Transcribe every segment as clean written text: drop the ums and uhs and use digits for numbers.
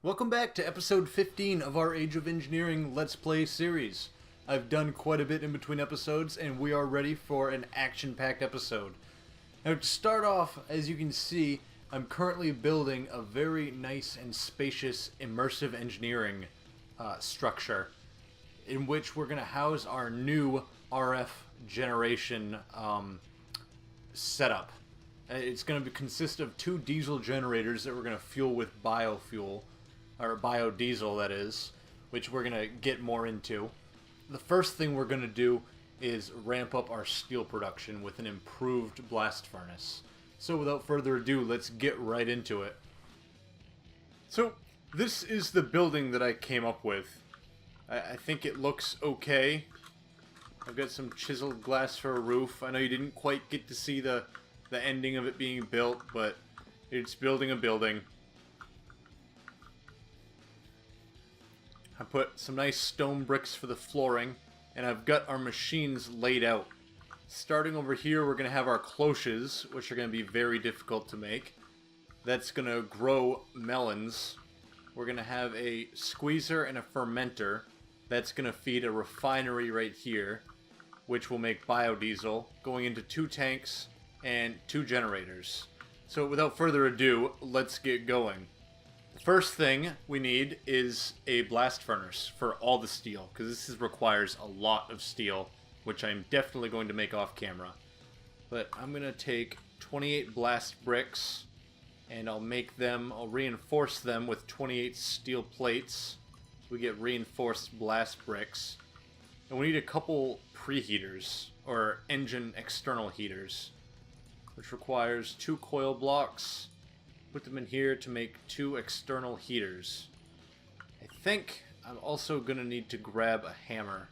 Welcome back to episode 15 of our Age of Engineering Let's Play series. I've done quite a bit in between episodes, and we are ready for an action-packed episode. Now to start off, as you can see, I'm currently building a very nice and spacious immersive engineering structure in which we're going to house our new RF generation setup. It's going to consist of two diesel generators that we're going to fuel with biofuel, or biodiesel that is, which we're going to get more into. The first thing we're going to do is ramp up our steel production with an improved blast furnace. So without further ado, let's get right into it. So this is the building that I came up with. I think it looks okay. I've got some chiseled glass for a roof. I know you didn't quite get to see the ending of it being built, but it's building a building. I put some nice stone bricks for the flooring, and I've got our machines laid out. Starting over here, we're going to have our cloches, which are going to be very difficult to make. That's going to grow melons. We're going to have a squeezer and a fermenter. That's going to feed a refinery right here, which will make biodiesel, going into 2 tanks and 2 generators. So without further ado, let's get going. The first thing we need is a blast furnace for all the steel, because this requires a lot of steel, which I'm definitely going to make off camera. But I'm going to take 28 blast bricks, and I'll reinforce them with 28 steel plates, so we get reinforced blast bricks. And we need a couple preheaters, or engine external heaters, which requires 2 coil blocks. Put them in here to make 2 external heaters. I think I'm also going to need to grab a hammer.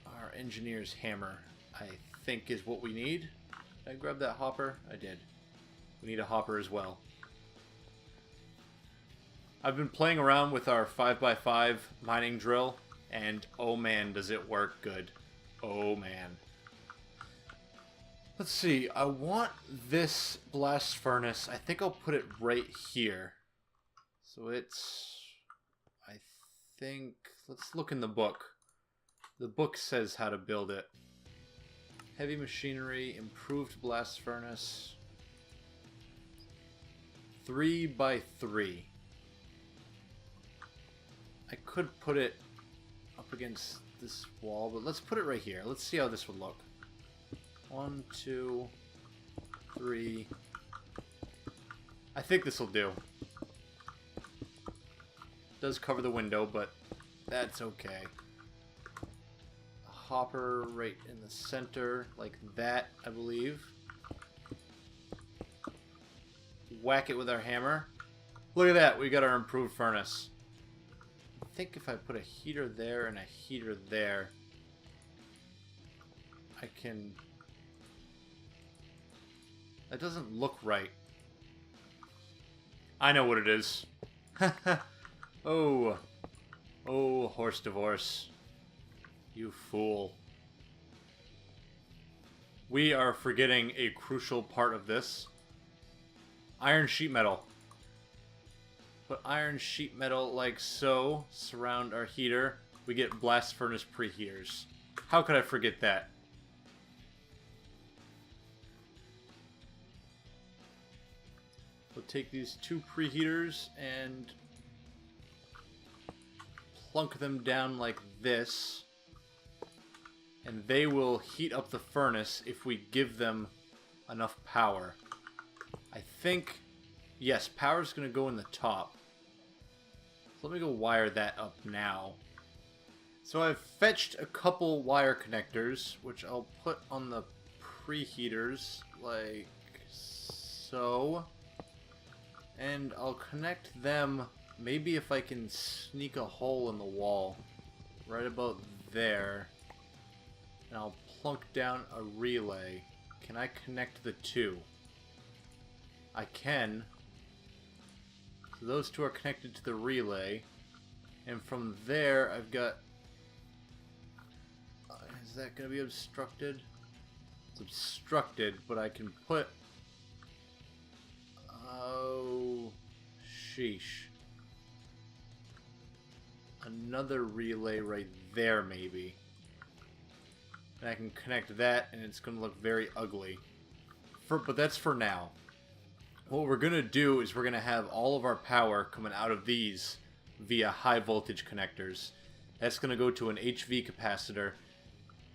Our engineer's hammer, I think, is what we need. Did I grab that hopper? I did. We need a hopper as well. I've been playing around with our 5x5 mining drill, and oh man, does it work good. Oh man. Let's see, I want this blast furnace, I think I'll put it right here. So it's, I think, let's look in the book. The book says how to build it. Heavy machinery, improved blast furnace. 3x3. I could put it up against this wall, but let's put it right here. Let's see how this would look. 1, 2, 3. I think this will do. Does cover the window, but that's okay. A hopper right in the center, like that, I believe. Whack it with our hammer. Look at that, we got our improved furnace. I think if I put a heater there and a heater there, I can... That doesn't look right. I know what it is. Oh. Oh, horse divorce. You fool. We are forgetting a crucial part of this. Iron sheet metal. Put iron sheet metal like so. Surround our heater. We get blast furnace preheaters. How could I forget that? We'll take these 2 preheaters and plunk them down like this. And they will heat up the furnace if we give them enough power. I think, yes, power's going to go in the top. So let me go wire that up now. So I've fetched a couple wire connectors, which I'll put on the preheaters like so. And I'll connect them, maybe if I can sneak a hole in the wall, right about there. And I'll plunk down a relay. Can I connect the 2? I can. So those 2 are connected to the relay. And from there, I've got... is that going to be obstructed? It's obstructed, but I can put... Oh... Sheesh. Another relay right there, maybe. And I can connect that, and it's going to look very ugly. But that's for now. What we're going to do is we're going to have all of our power coming out of these via high voltage connectors. That's going to go to an HV capacitor.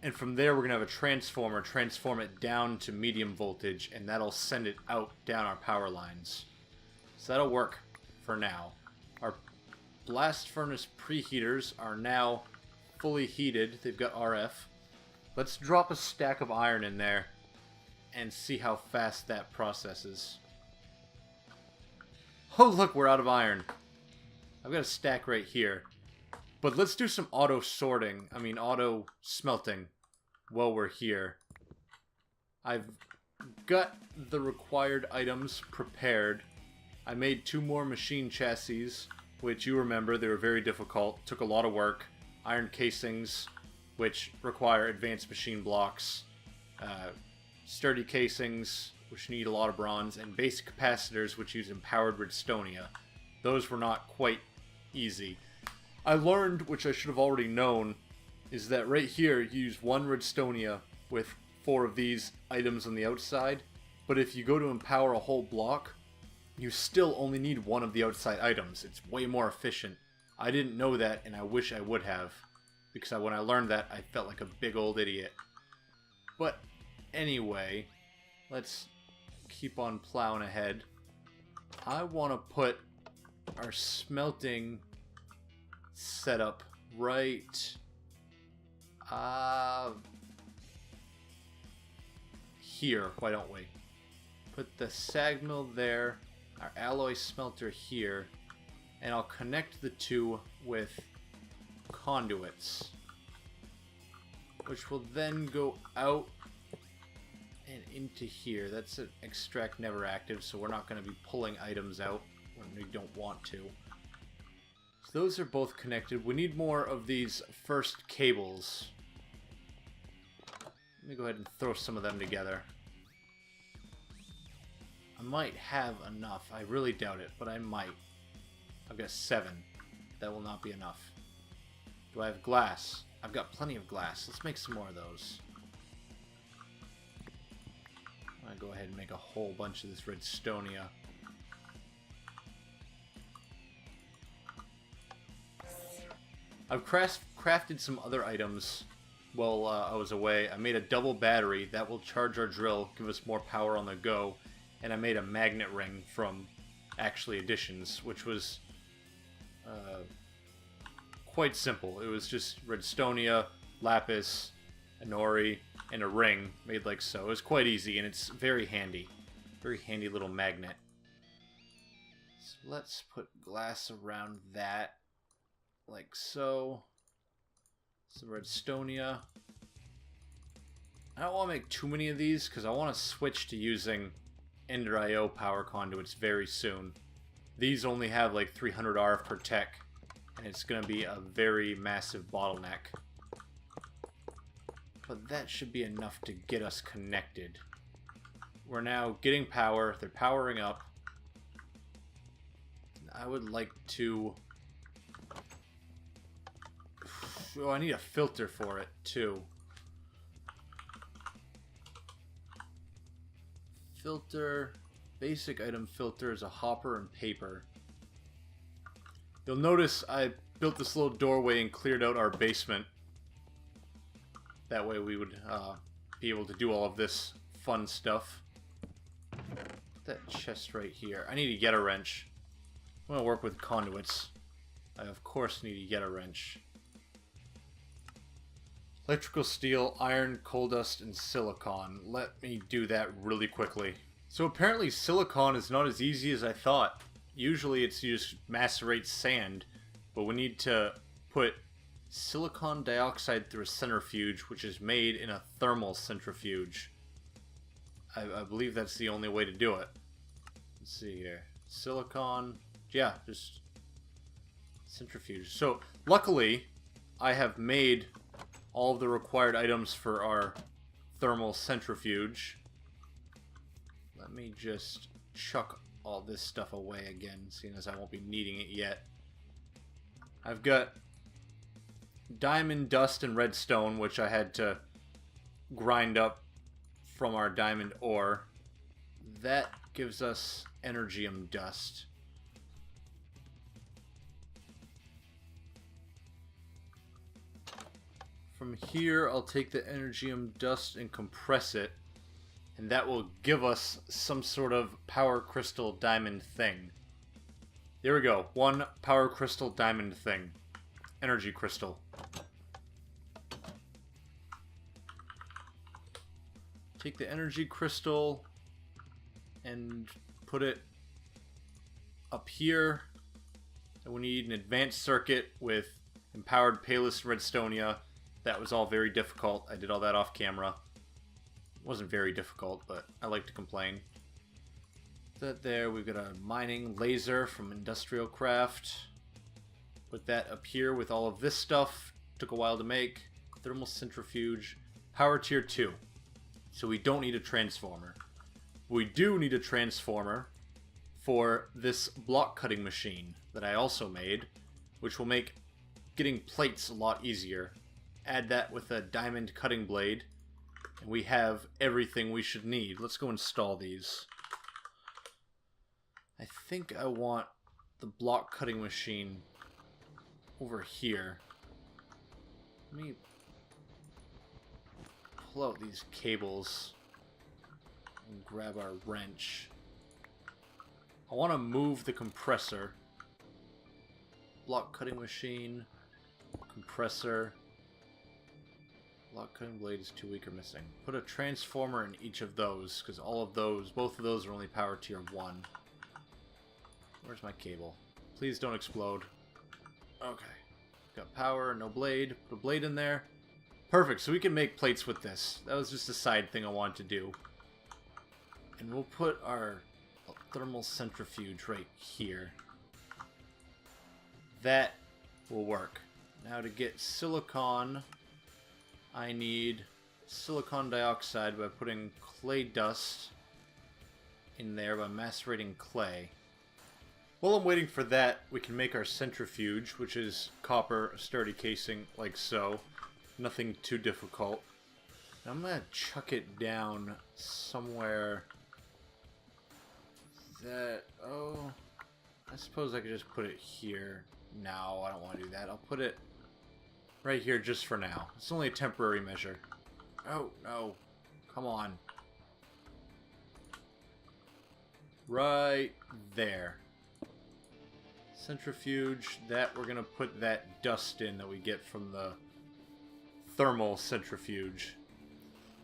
And from there, we're going to have a transformer transform it down to medium voltage, and that'll send it out down our power lines. So that'll work for now. Our blast furnace preheaters are now fully heated. They've got RF. Let's drop a stack of iron in there and see how fast that processes. Oh, look, we're out of iron. I've got a stack right here. But let's do some auto sorting. I mean, auto smelting while we're here. I've got the required items prepared. I made 2 more machine chassis, which you remember, they were very difficult. Took a lot of work. Iron casings, which require advanced machine blocks. Sturdy casings, which need a lot of bronze. And basic capacitors, which use empowered redstonia. Those were not quite easy. I learned, which I should have already known, is that right here you use 1 redstonia with 4 of these items on the outside, but if you go to empower a whole block, you still only need 1 of the outside items. It's way more efficient. I didn't know that, and I wish I would have, because when I learned that, I felt like a big old idiot. But anyway, let's keep on plowing ahead. I want to put our smelting setup right here, why don't we? Put the sag mill there, our alloy smelter here, and I'll connect the 2 with conduits, which will then go out and into here. That's an extract never active, so we're not going to be pulling items out when we don't want to. So those are both connected. We need more of these first cables. Let me go ahead and throw some of them together. I might have enough. I really doubt it, but I might. I've got 7. That will not be enough. Do I have glass? I've got plenty of glass. Let's make some more of those. I'm going to go ahead and make a whole bunch of this redstonia. I've crafted some other items while I was away. I made a double battery that will charge our drill, give us more power on the go, and I made a magnet ring from actually additions, which was quite simple. It was just redstonia, lapis, anori, and a ring made like so. It was quite easy, and it's very handy. Very handy little magnet. So let's put glass around that. Like so. Some redstonia. I don't want to make too many of these because I want to switch to using Ender IO power conduits very soon. These only have like 300 RF per tech, and it's going to be a very massive bottleneck. But that should be enough to get us connected. We're now getting power. They're powering up. I would like to... Oh, I need a filter for it, too. Filter. Basic item filter is a hopper and paper. You'll notice I built this little doorway and cleared out our basement. That way we would be able to do all of this fun stuff. Put that chest right here. I need to get a wrench. I'm going to work with conduits. I, of course, need to get a wrench. Electrical steel, iron, coal dust, and silicon. Let me do that really quickly. So apparently silicon is not as easy as I thought. Usually it's you just macerate sand, but we need to put silicon dioxide through a centrifuge, which is made in a thermal centrifuge. I believe that's the only way to do it. Let's see here. Silicon, yeah, just centrifuge. So luckily I have made all of the required items for our thermal centrifuge. Let me just chuck a all this stuff away again, seeing as I won't be needing it yet. I've got diamond dust and redstone, which I had to grind up from our diamond ore. That gives us energium dust. From here, I'll take the energium dust and compress it, and that will give us some sort of power crystal diamond thing. There we go. One power crystal diamond thing. Energy crystal. Take the energy crystal and put it up here. And we need an advanced circuit with empowered Palest Redstonia. That was all very difficult. I did all that off camera. It wasn't very difficult, but I like to complain. That there, we've got a mining laser from Industrial Craft. Put that up here with all of this stuff. Took a while to make. Thermal centrifuge. Power tier 2. So we don't need a transformer. We do need a transformer for this block cutting machine that I also made, which will make getting plates a lot easier. Add that with a diamond cutting blade, and we have everything we should need. Let's go install these. I think I want the block cutting machine over here. Let me pull out these cables and grab our wrench. I want to move the compressor. Block cutting machine, compressor. Block cutting blade is too weak or missing. Put a transformer in each of those, because all of those, both of those are only power tier 1. Where's my cable? Please don't explode. Okay. Got power, no blade. Put a blade in there. Perfect, so we can make plates with this. That was just a side thing I wanted to do. And we'll put our thermal centrifuge right here. That will work. Now to get silicon, I need silicon dioxide by putting clay dust in there by macerating clay. While I'm waiting for that, we can make our centrifuge, which is copper, sturdy casing, like so. Nothing too difficult. I'm gonna chuck it down somewhere that... oh... I suppose I could just put it here. No, I don't want to do that. I'll put it right here just for now. It's only a temporary measure. Oh, no. Come on. Right there. Centrifuge. That, we're going to put that dust in that we get from the thermal centrifuge.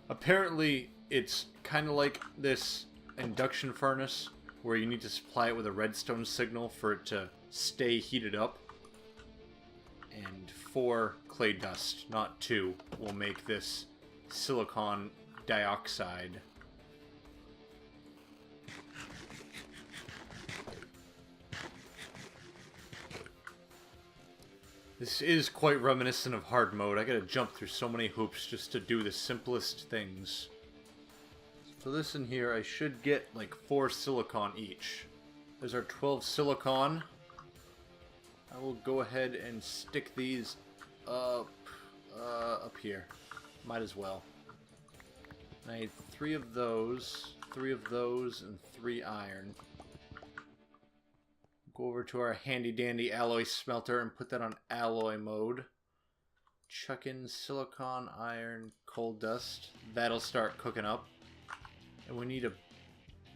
Apparently, it's kind of like this induction furnace where you need to supply it with a redstone signal for it to stay heated up. And 4 clay dust, not 2, will make this silicon dioxide. This is quite reminiscent of hard mode. I gotta jump through so many hoops just to do the simplest things. So this in here, I should get like 4 silicon each. There's our 12 silicon. I will go ahead and stick these up here. Might as well. I need 3 of those, and 3 iron. Go over to our handy dandy alloy smelter and put that on alloy mode. Chuck in silicon, iron, coal dust. That'll start cooking up. And we need a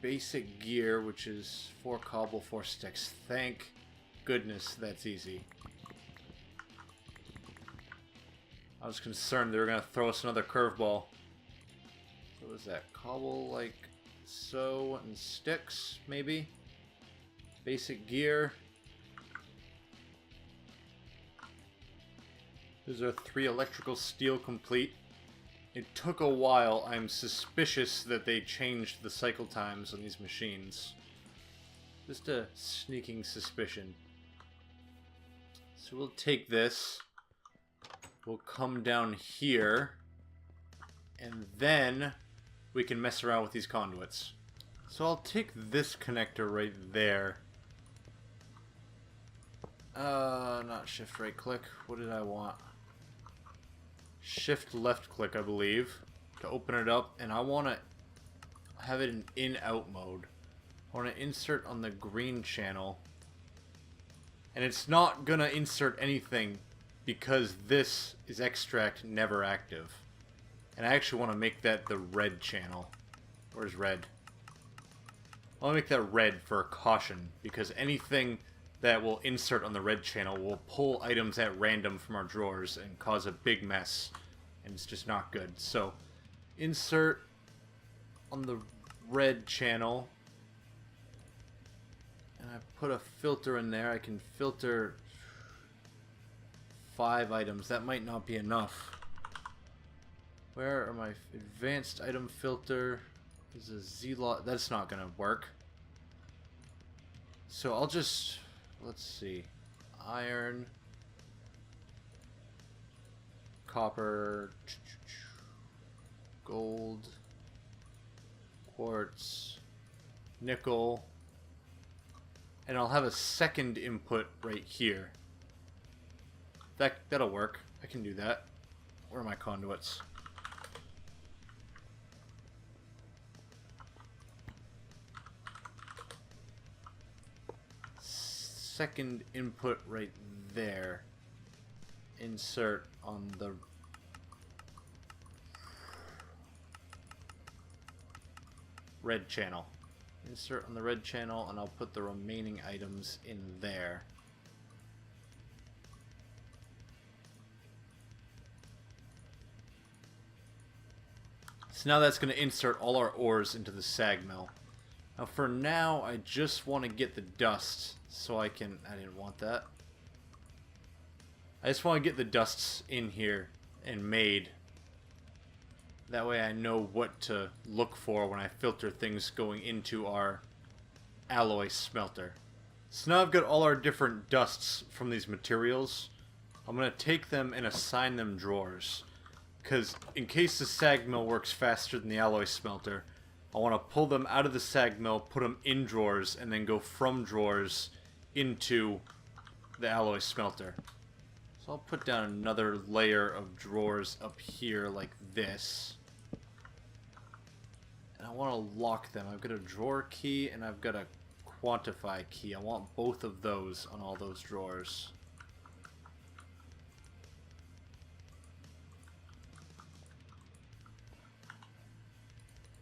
basic gear, which is 4 cobble, 4 sticks. Thank goodness that's easy. I was concerned they were going to throw us another curveball. So what is that? Cobble like so, and sticks, maybe? Basic gear. Those are 3 electrical steel complete. It took a while. I'm suspicious that they changed the cycle times on these machines. Just a sneaking suspicion. So we'll take this. We'll come down here. And then we can mess around with these conduits. So I'll take this connector right there. Not shift right click. What did I want? Shift left click, I believe, to open it up, and I want to have it in out mode. I want to insert on the green channel, and it's not gonna insert anything because this is extract never active, and I actually want to make that the red channel. Where's red? I want to make that red for a caution, because anything that will insert on the red channel will pull items at random from our drawers and cause a big mess, and it's just not good. So insert on the red channel, and I put a filter in there. I can filter 5 items. That might not be enough. Where are my advanced item filter? There's a Z-lot. That's not gonna work. So I'll just, let's see, iron, copper, gold, quartz, nickel, and I'll have a second input right here. That'll work. I can do that. Where are my conduits? Second input right there. Insert on the red channel. Insert on the red channel, and I'll put the remaining items in there. So now that's going to insert all our ores into the sag mill. Now for now, I just want to get the dust so I can... I didn't want that. I just want to get the dusts in here and made. That way I know what to look for when I filter things going into our alloy smelter. So now I've got all our different dusts from these materials. I'm going to take them and assign them drawers. Because in case the sag mill works faster than the alloy smelter, I want to pull them out of the sag mill, put them in drawers, and then go from drawers into the alloy smelter. So I'll put down another layer of drawers up here like this. And I want to lock them. I've got a drawer key and I've got a quantify key. I want both of those on all those drawers.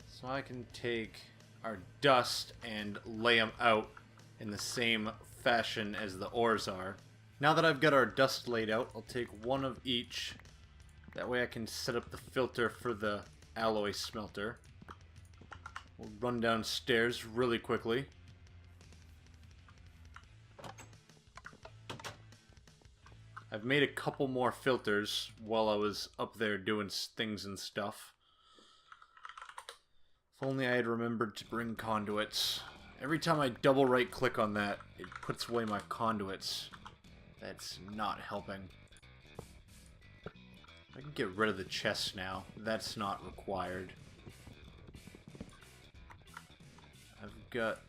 So I can take our dust and lay them out in the same fashion as the ores are. Now that I've got our dust laid out, I'll take one of each. That way I can set up the filter for the alloy smelter. We'll run downstairs really quickly. I've made a couple more filters while I was up there doing things and stuff. If only I had remembered to bring conduits. Every time I double right click on that, it puts away my conduits. That's not helping. I can get rid of the chest now. That's not required. I've got...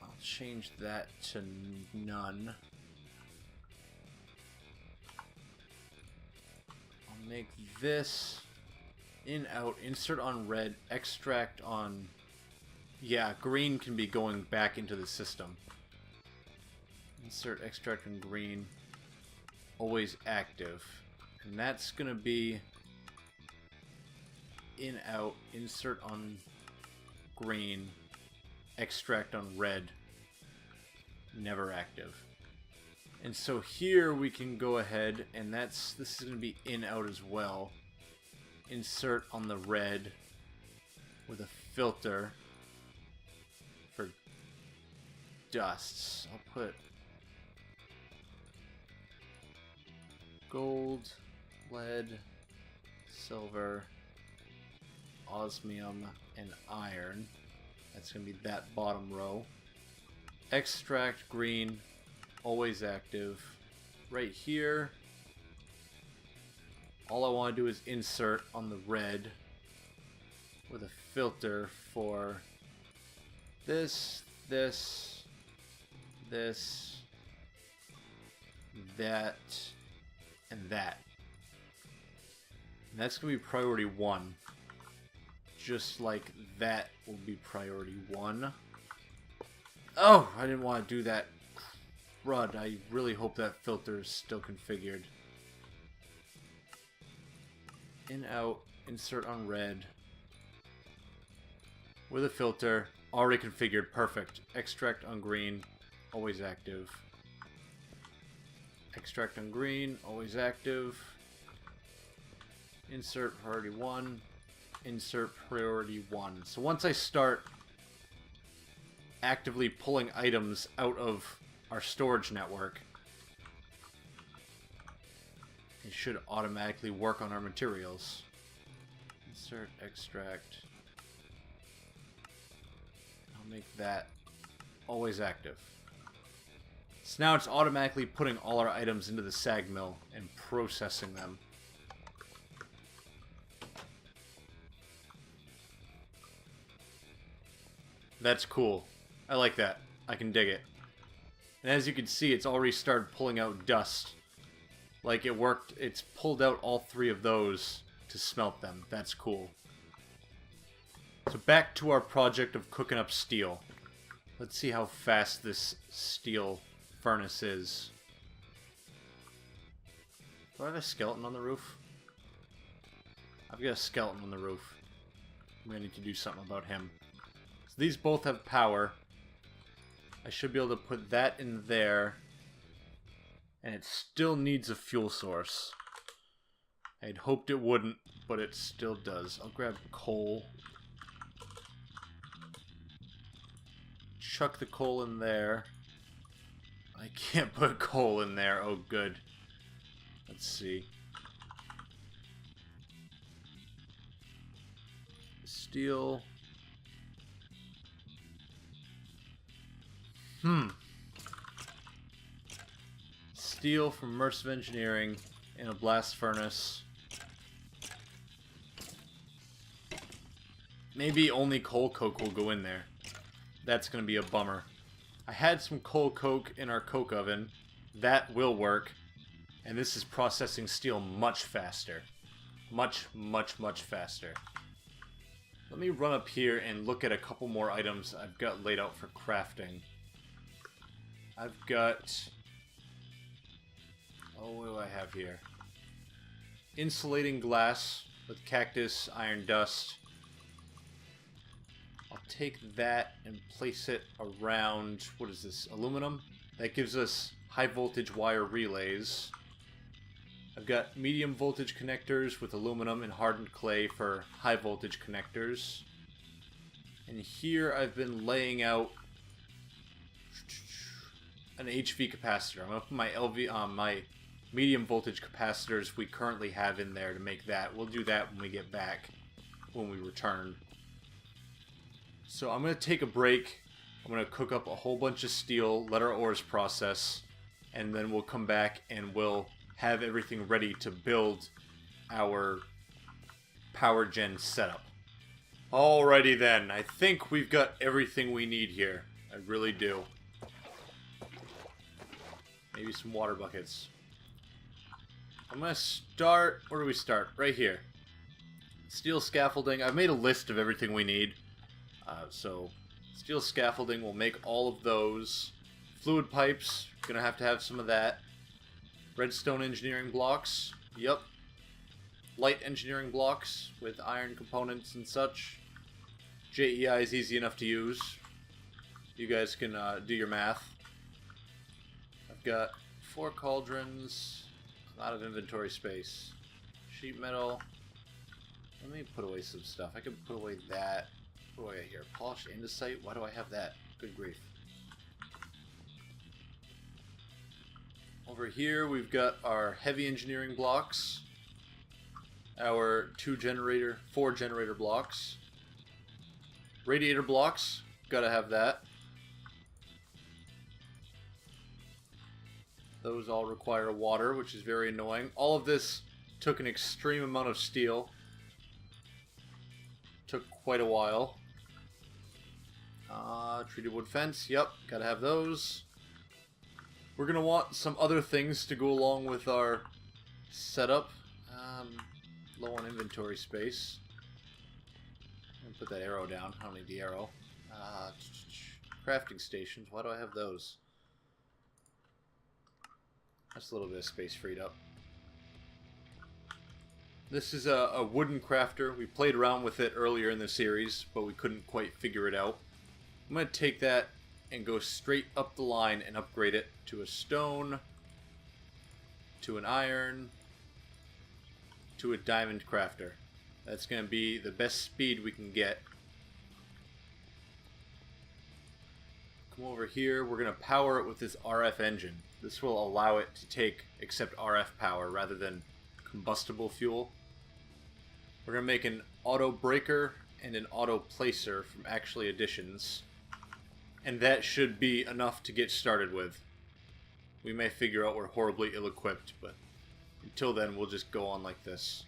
I'll change that to none. I'll make this... in, out, insert on red, extract on... Yeah, green can be going back into the system. Insert extract on green, always active. And that's going to be in, out, insert on green, extract on red, never active. And so here we can go ahead, and this is going to be in, out as well. Insert on the red with a filter for dusts. I'll put gold, lead, silver, osmium, and iron. That's going to be that bottom row. Extract green, always active. Right here, all I want to do is insert on the red with a filter for This, this, this, that, and that. And that's going to be priority 1. Just like that will be priority 1. Oh, I didn't want to do that. Crud, I really hope that filter is still configured. In, out, insert on red. With a filter, already configured, perfect. Extract on green, always active. Extract on green, always active. Insert priority 1. Insert priority 1. So once I start actively pulling items out of our storage network, it should automatically work on our materials. Insert, extract. I'll make that always active. So now it's automatically putting all our items into the sag mill and processing them. That's cool. I like that. I can dig it. And as you can see, it's already started pulling out dust. Like it worked, it's pulled out all 3 of those to smelt them. That's cool. So back to our project of cooking up steel. Let's see how fast this steel furnace is. Do I have a skeleton on the roof? I've got a skeleton on the roof. I'm gonna need to do something about him. So these both have power. I should be able to put that in there. And it still needs a fuel source. I'd hoped it wouldn't, but it still does. I'll grab coal. Chuck the coal in there. I can't put coal in there. Oh, good. Let's see. Steel. Steel from Immersive Engineering in a blast furnace. Maybe only coal coke will go in there. That's going to be a bummer. I had some coal coke in our coke oven. That will work. And this is processing steel much faster. Much, much, much faster. Let me run up here and look at a couple more items I've got laid out for crafting. I've got... oh, what do I have here? Insulating glass with cactus, iron dust. I'll take that and place it around, what is this, aluminum? That gives us high voltage wire relays. I've got medium voltage connectors with aluminum and hardened clay for high voltage connectors. And here I've been laying out an HV capacitor. I'm going to put my my medium voltage capacitors we currently have in there to make that. We'll do that when we get back, when we return. So I'm going to take a break. I'm going to cook up a whole bunch of steel, let our ores process, and then we'll come back and we'll have everything ready to build our power gen setup. Alrighty then, I think we've got everything we need here. I really do. Maybe some water buckets. I'm going to start... where do we start? Right here. Steel scaffolding. I've made a list of everything we need. So, steel scaffolding, we'll make all of those. Fluid pipes, gonna have to have some of that. Redstone engineering blocks. Yep. Light engineering blocks with iron components and such. JEI is easy enough to use. You guys can do your math. I've got 4 cauldrons. A lot of inventory space. Sheet metal. Let me put away some stuff. I can put away that. What do I got here? Polished andesite? Why do I have that? Good grief. Over here we've got our heavy engineering blocks. Our 4 generator blocks. Radiator blocks. Gotta have that. Those all require water, which is very annoying. All of this took an extreme amount of steel. Took quite a while. Treated wood fence. Yep, gotta have those. We're gonna want some other things to go along with our setup. Low on inventory space. I'm gonna put that arrow down. I don't need the arrow. Crafting stations. Why do I have those? That's a little bit of space freed up. This is a wooden crafter. We played around with it earlier in the series, but we couldn't quite figure it out. I'm going to take that and go straight up the line and upgrade it to a stone, to an iron, to a diamond crafter. That's going to be the best speed we can get. Come over here. We're going to power it with this RF engine. This will allow it to accept RF power rather than combustible fuel. We're going to make an auto breaker and an auto placer from actually additions. And that should be enough to get started with. We may figure out we're horribly ill-equipped, but until then we'll just go on like this.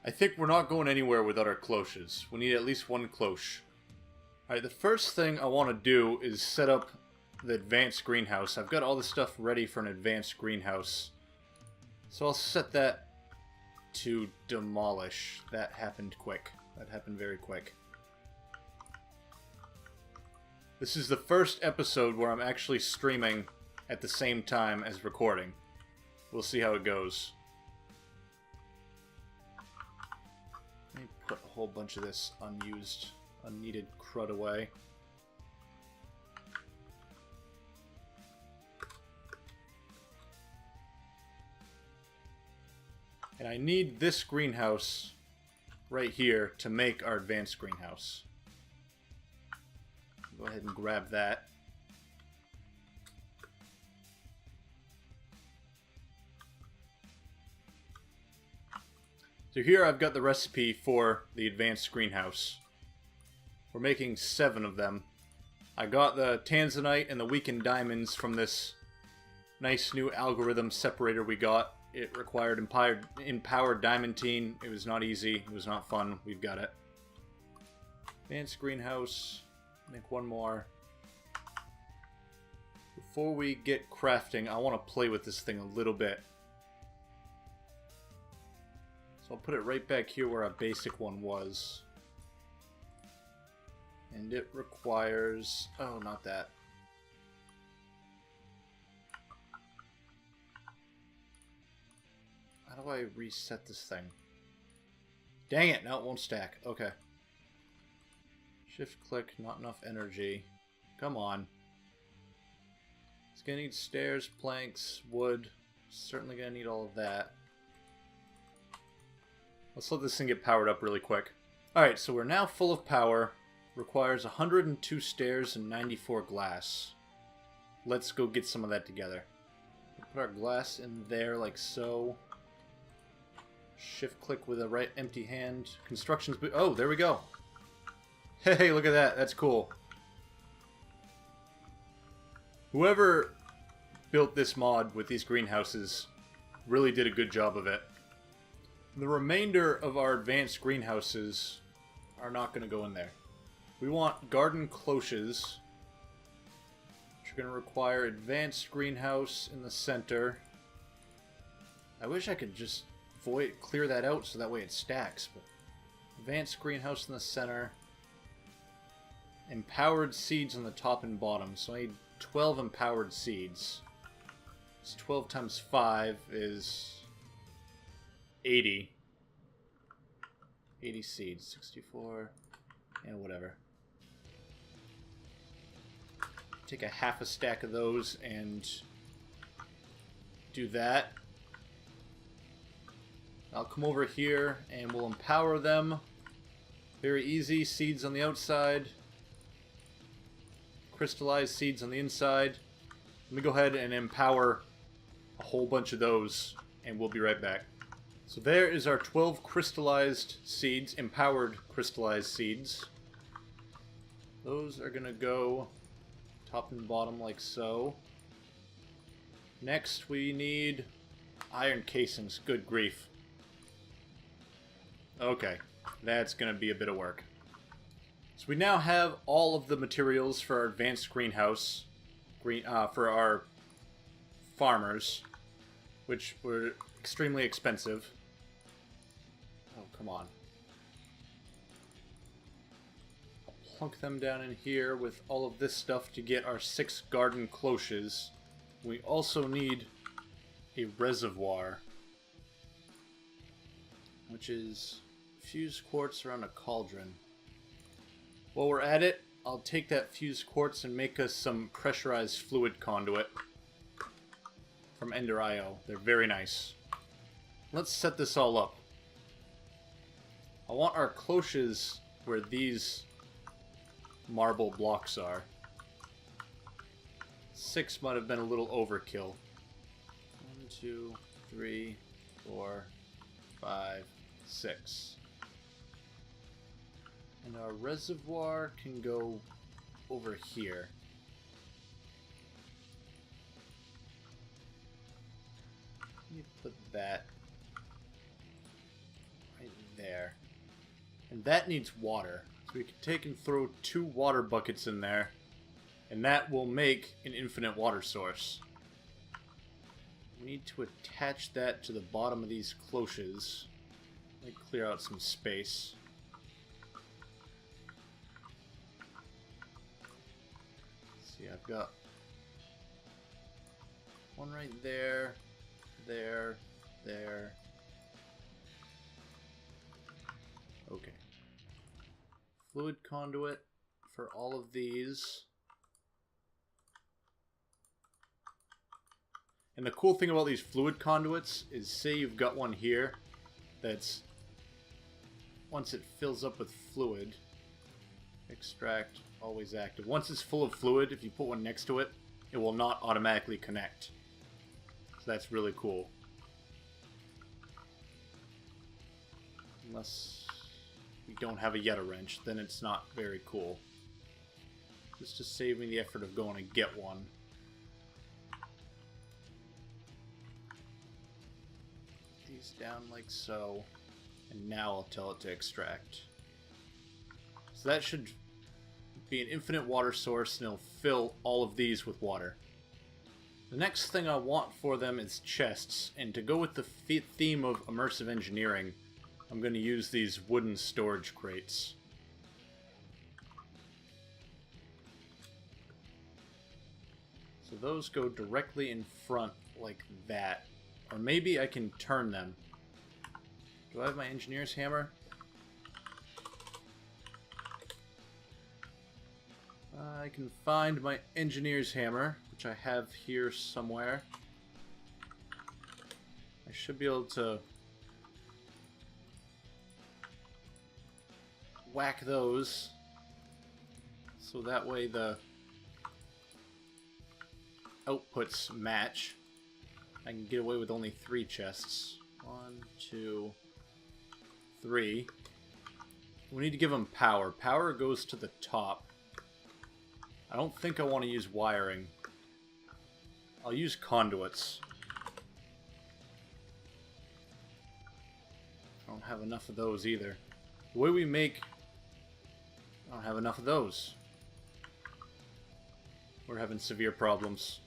I think we're not going anywhere without our cloches. We need at least one cloche. Alright, the first thing I want to do is set up the advanced greenhouse. I've got all the stuff ready for an advanced greenhouse. So I'll set that to demolish. That happened quick. That happened very quick. This is the first episode where I'm actually streaming at the same time as recording. We'll see how it goes. whole bunch of this unused, unneeded crud away. And I need this greenhouse right here to make our advanced greenhouse. Go ahead and grab that. So here I've got the recipe for the advanced greenhouse. We're making 7 of them. I got the tanzanite and the weakened diamonds from this nice new algorithm separator we got. It required empowered diamantine. It was not easy. It was not fun. We've got it. Advanced greenhouse. Make one more. Before we get crafting, I want to play with this thing a little bit. So I'll put it right back here where our basic one was. And it requires... oh, not that. How do I reset this thing? Dang it, now it won't stack. Okay. Shift click, not enough energy. Come on. It's gonna need stairs, planks, wood. Certainly gonna need all of that. Let's let this thing get powered up really quick. Alright, so we're now full of power. Requires 102 stairs and 94 glass. Let's go get some of that together. Put our glass in there like so. Shift click with a right empty hand. Construction's... oh, there we go. Hey, look at that. That's cool. Whoever built this mod with these greenhouses really did a good job of it. The remainder of our advanced greenhouses are not going to go in there. We want garden cloches, which are going to require advanced greenhouse in the center. I wish I could just clear that out so that way it stacks. But advanced greenhouse in the center. Empowered seeds on the top and bottom. So I need 12 empowered seeds. So 12 times 5 is 80. 80 seeds. 64. And whatever. Take a half a stack of those and do that. I'll come over here and we'll empower them. Very easy. Seeds on the outside. Crystallized seeds on the inside. Let me go ahead and empower a whole bunch of those and we'll be right back. So there is our 12 crystallized seeds, empowered crystallized seeds. Those are going to go top and bottom like so. Next we need iron casings. Good grief. Okay, that's going to be a bit of work. So we now have all of the materials for our advanced greenhouse, for our farmers, which were extremely expensive. Oh, come on. I'll plunk them down in here with all of this stuff to get our 6 garden cloches. We also need a reservoir, which is fused quartz around a cauldron. While we're at it, I'll take that fused quartz and make us some pressurized fluid conduit from Ender.io. They're very nice. Let's set this all up. I want our cloches where these marble blocks are. 6 might have been a little overkill. 1, 2, 3, 4, 5, 6. And our reservoir can go over here. Let me put that right there. And that needs water. So we can take and throw 2 water buckets in there. And that will make an infinite water source. We need to attach that to the bottom of these cloches. Let me clear out some space. See, I've got one right there, there. Okay. fluid conduit for all of these. And the cool thing about these fluid conduits is, say you've got one here that's, once it fills up with fluid, extract, always active. Once it's full of fluid, if you put one next to it, it will not automatically connect. So that's really cool. Unless we don't have a Yeta wrench, then it's not very cool. Just to save me the effort of going to get one. These down like so. And now I'll tell it to extract. So that should be an infinite water source, and it'll fill all of these with water. The next thing I want for them is chests, and to go with the theme of immersive engineering, I'm going to use these wooden storage crates. So those go directly in front like that. Or maybe I can turn them. Do I have my engineer's hammer? I can find my engineer's hammer, which I have here somewhere. I should be able to whack those, so that way the outputs match. I can get away with only 3 chests. 1, 2, 3. We need to give them power. Power goes to the top. I don't think I want to use wiring. I'll use conduits. I don't have enough of those either. The way we make... I don't have enough of those. We're having severe problems.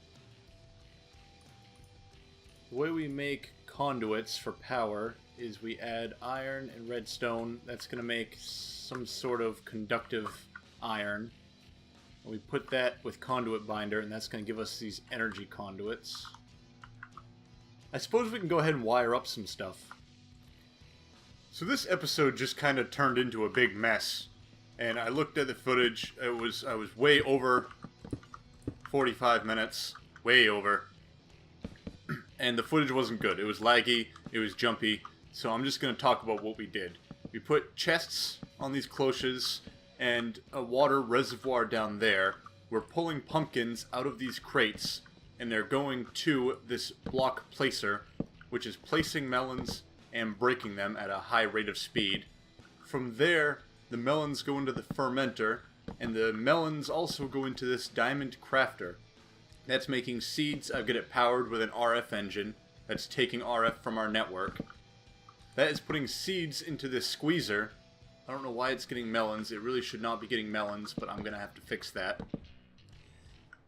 The way we make conduits for power is we add iron and redstone. That's going to make some sort of conductive iron. And we put that with conduit binder, and that's going to give us these energy conduits. I suppose we can go ahead and wire up some stuff. So this episode just kind of turned into a big mess. And I looked at the footage. I was way over 45 minutes. Way over. And the footage wasn't good. It was laggy, it was jumpy, so I'm just going to talk about what we did. We put chests on these cloches and a water reservoir down there. We're pulling pumpkins out of these crates, and they're going to this block placer, which is placing melons and breaking them at a high rate of speed. From there, the melons go into the fermenter, and the melons also go into this diamond crafter. That's making seeds. I've got it powered with an RF engine that's taking RF from our network. That is putting seeds into this squeezer. I don't know why it's getting melons. It really should not be getting melons, but I'm going to have to fix that.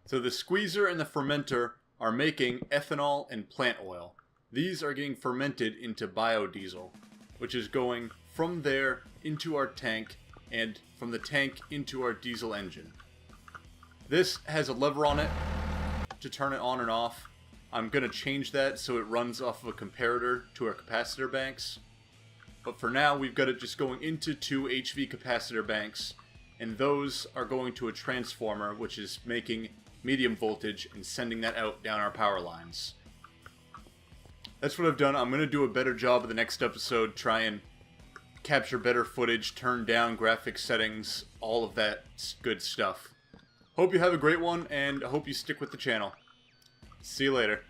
So the squeezer and the fermenter are making ethanol and plant oil. These are getting fermented into biodiesel, which is going from there into our tank, and from the tank into our diesel engine. This has a lever on it to turn it on and off. I'm going to change that so it runs off of a comparator to our capacitor banks. But for now, we've got it just going into 2 HV capacitor banks, and those are going to a transformer, which is making medium voltage and sending that out down our power lines. That's what I've done. I'm going to do a better job of the next episode, try and capture better footage, turn down graphic settings, all of that good stuff. Hope you have a great one, and I hope you stick with the channel. See you later.